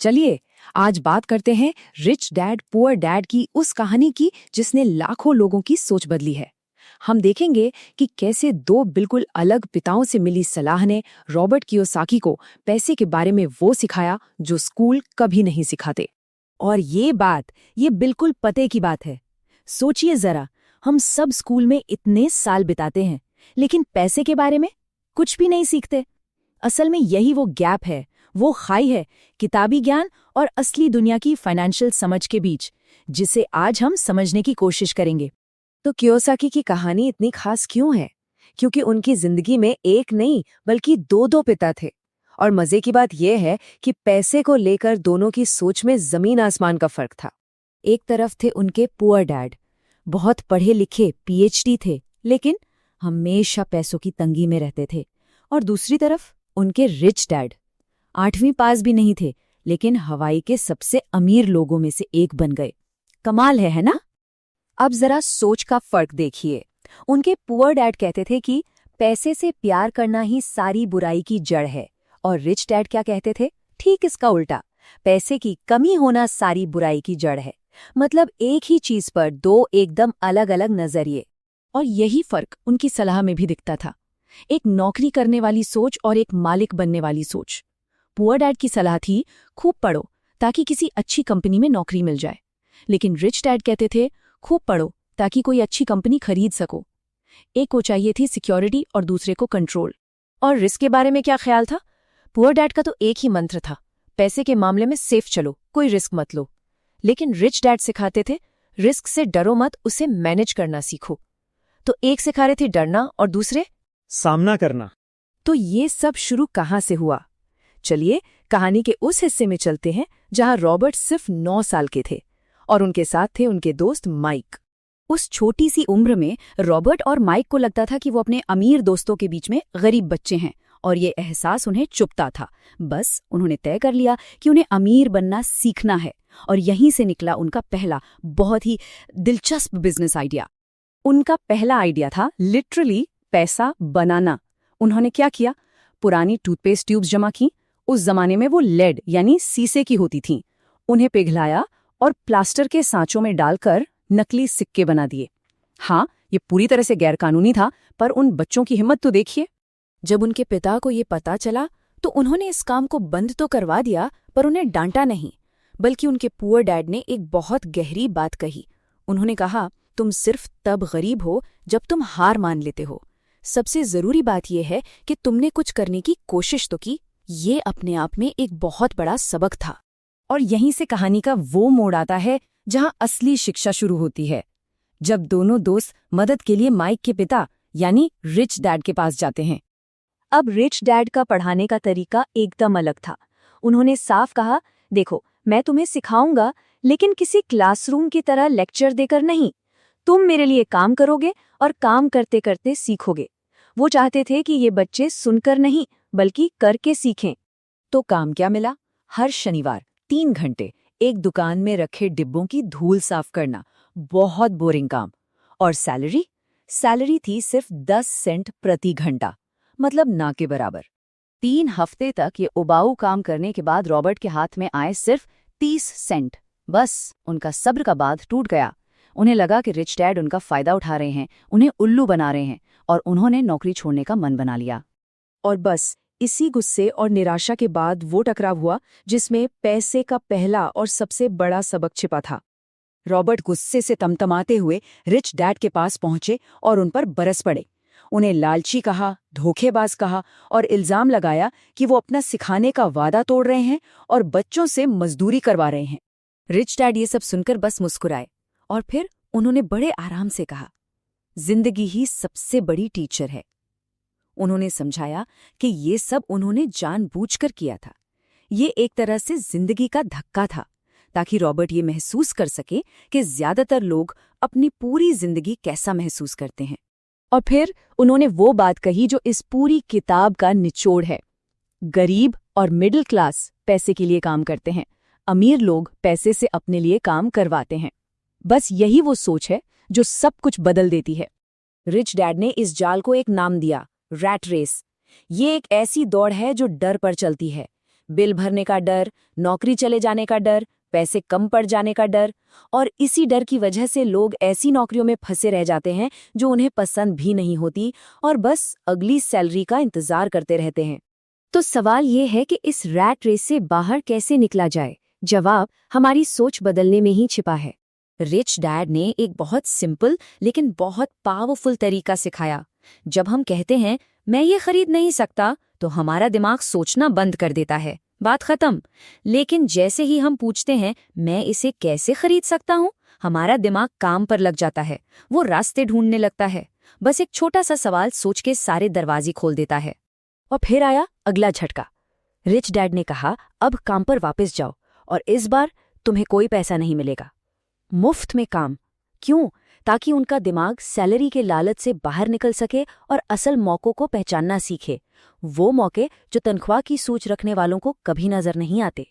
चलिए आज बात करते हैं रिच डैड पुअर डैड की उस कहानी की जिसने लाखों लोगों की सोच बदली है। हम देखेंगे कि कैसे दो बिल्कुल अलग पिताओं से मिली सलाह ने रॉबर्ट कियोसाकी को पैसे के बारे में वो सिखाया जो स्कूल कभी नहीं सिखाते। और ये बिल्कुल पते की बात है। सोचिए जरा, हम सब स्कूल में इतने साल बिताते हैं, लेकिन पैसे के बारे में कुछ भी नहीं सीखते। असल में यही वो गैप है, वो खाई है किताबी ज्ञान और असली दुनिया की फाइनेंशियल समझ के बीच, जिसे आज हम समझने की कोशिश करेंगे। तो कियोसाकी की कहानी इतनी खास क्यों है? क्योंकि उनकी जिंदगी में एक नहीं बल्कि दो दो पिता थे। और मजे की बात यह है कि पैसे को लेकर दोनों की सोच में जमीन आसमान का फर्क था। एक तरफ थे उनके पुअर डैड, बहुत पढ़े लिखे पीएचडी थे, लेकिन हमेशा पैसों की तंगी में रहते थे। और दूसरी तरफ उनके रिच डैड, 8वीं पास भी नहीं थे, लेकिन हवाई के सबसे अमीर लोगों में से एक बन गए। कमाल है ना? अब जरा सोच का फर्क देखिए। उनके पुअर डैड कहते थे कि पैसे से प्यार करना ही सारी बुराई की जड़ है, और रिच डैड क्या कहते थे? ठीक इसका उल्टा, पैसे की कमी होना सारी बुराई की जड़ है। मतलब एक ही चीज पर दो एकदम अलग अलग नजरिए। और यही फर्क उनकी सलाह में भी दिखता था, एक नौकरी करने वाली सोच और एक मालिक बनने वाली सोच। पुअर डैड की सलाह थी, खूब पढ़ो ताकि किसी अच्छी कंपनी में नौकरी मिल जाए, लेकिन रिच डैड कहते थे, खूब पढ़ो ताकि कोई अच्छी कंपनी खरीद सको। एक को चाहिए थी सिक्योरिटी और दूसरे को कंट्रोल। और रिस्क के बारे में क्या ख्याल था? पुअर डैड का तो एक ही मंत्र था, पैसे के मामले में सेफ चलो, कोई रिस्क मत लो। लेकिन रिच डैड सिखाते थे, रिस्क से डरो मत, उसे मैनेज करना सीखो। तो एक सिखा रहे थे डरना और दूसरे सामना करना। तो ये सब शुरू कहाँ से हुआ? चलिए कहानी के उस हिस्से में चलते हैं जहां रॉबर्ट सिर्फ 9 साल के थे और उनके साथ थे उनके दोस्त माइक। उस छोटी सी उम्र में रॉबर्ट और माइक को लगता था कि वो अपने अमीर दोस्तों के बीच में गरीब बच्चे हैं, और ये एहसास उन्हें चुभता था। बस उन्होंने तय कर लिया कि उन्हें अमीर बनना सीखना है, और यहीं से निकला उनका पहला बहुत ही दिलचस्प बिजनेस आइडिया। उनका पहला आइडिया था लिटरली पैसा बनाना। उन्होंने क्या किया? पुरानी टूथपेस्ट ट्यूब्स जमा की। उस जमाने में वो लेड यानी शीशे की होती थीं। उन्हें पिघलाया और प्लास्टर के सांचों में डालकर नकली सिक्के बना दिए। हाँ, ये पूरी तरह से गैरकानूनी था, पर उन बच्चों की हिम्मत तो देखिए। जब उनके पिता को ये पता चला तो उन्होंने इस काम को बंद तो करवा दिया, पर उन्हें डांटा नहीं, बल्कि उनके पुअर डैड ने एक बहुत गहरी बात कही। उन्होंने कहा, तुम सिर्फ तब गरीब हो जब तुम हार मान लेते हो। सबसे जरूरी बात यह है कि तुमने कुछ करने की कोशिश तो की। ये अपने आप में एक बहुत बड़ा सबक था। और यहीं से कहानी का वो मोड़ आता है जहां असली शिक्षा शुरू होती है, जब दोनों दोस्त मदद के लिए माइक के पिता यानी रिच डैड के पास जाते हैं। अब रिच डैड का पढ़ाने का तरीका एकदम अलग था। उन्होंने साफ कहा, देखो मैं तुम्हें सिखाऊंगा, लेकिन किसी क्लासरूम की तरह लेक्चर देकर नहीं। तुम मेरे लिए काम करोगे और काम करते करते सीखोगे। वो चाहते थे कि ये बच्चे सुनकर नहीं बल्कि करके सीखें। तो काम क्या मिला? हर शनिवार 3 घंटे एक दुकान में रखे डिब्बों की धूल साफ करना। बहुत बोरिंग काम। और सैलरी थी सिर्फ 10 सेंट प्रति घंटा, मतलब ना के बराबर। 3 हफ्ते तक ये उबाऊ काम करने के बाद रॉबर्ट के हाथ में आए सिर्फ 30 सेंट। बस उनका सब्र का बांध टूट गया। उन्हें लगा कि रिच डैड उनका फायदा उठा रहे हैं, उन्हें उल्लू बना रहे हैं, और उन्होंने नौकरी छोड़ने का मन बना लिया। और बस इसी गुस्से और निराशा के बाद वो टकराव हुआ जिसमें पैसे का पहला और सबसे बड़ा सबक छिपा था। रॉबर्ट गुस्से से तमतमाते हुए रिच डैड के पास पहुंचे और उन पर बरस पड़े। उन्हें लालची कहा, धोखेबाज कहा और इल्जाम लगाया कि वो अपना सिखाने का वादा तोड़ रहे हैं और बच्चों से मजदूरी करवा रहे हैं। रिच डैड ये सब सुनकर बस मुस्कुराए, और फिर उन्होंने बड़े आराम से कहा, जिंदगी ही सबसे बड़ी टीचर है। उन्होंने समझाया कि ये सब उन्होंने जानबूझकर किया था। ये एक तरह से जिंदगी का धक्का था, ताकि रॉबर्ट ये महसूस कर सके कि ज्यादातर लोग अपनी पूरी जिंदगी कैसा महसूस करते हैं। और फिर उन्होंने वो बात कही जो इस पूरी किताब का निचोड़ है। गरीब और मिडिल क्लास पैसे के लिए काम करते हैं, अमीर लोग पैसे से अपने लिए काम करवाते हैं। बस यही वो सोच है जो सब कुछ बदल देती है। रिच डैड ने इस जाल को एक नाम दिया, रैट रेस। ये एक ऐसी दौड़ है जो डर पर चलती है। बिल भरने का डर, नौकरी चले जाने का डर, पैसे कम पड़ जाने का डर, और इसी डर की वजह से लोग ऐसी नौकरियों में फंसे रह जाते हैं जो उन्हें पसंद भी नहीं होती और बस अगली सैलरी का इंतजार करते रहते हैं। तो सवाल ये है कि इस रैट रेस से बाहर कैसे निकला जाए? जवाब हमारी सोच बदलने में ही छिपा है। रिच डैड ने एक बहुत सिंपल लेकिन बहुत पावरफुल तरीका सिखाया। जब हम कहते हैं मैं ये खरीद नहीं सकता, तो हमारा दिमाग सोचना बंद कर देता है, बात खत्म। लेकिन जैसे ही हम पूछते हैं मैं इसे कैसे खरीद सकता हूँ, हमारा दिमाग काम पर लग जाता है, वो रास्ते ढूंढने लगता है। बस एक छोटा सा सवाल सोच के सारे दरवाजे खोल देता है। और फिर आया अगला झटका। रिच डैड ने कहा, अब काम पर वापस जाओ और इस बार तुम्हें कोई पैसा नहीं मिलेगा, मुफ्त में काम। क्यों? ताकि उनका दिमाग सैलरी के लालच से बाहर निकल सके और असल मौकों को पहचानना सीखे, वो मौके जो तनख्वाह की सोच रखने वालों को कभी नजर नहीं आते।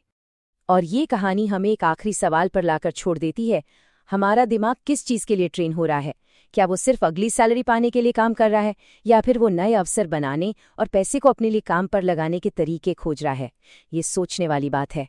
और ये कहानी हमें एक आखिरी सवाल पर लाकर छोड़ देती है, हमारा दिमाग किस चीज़ के लिए ट्रेन हो रहा है? क्या वो सिर्फ अगली सैलरी पाने के लिए काम कर रहा है, या फिर वो नए अवसर बनाने और पैसे को अपने लिए काम पर लगाने के तरीके खोज रहा है? ये सोचने वाली बात है।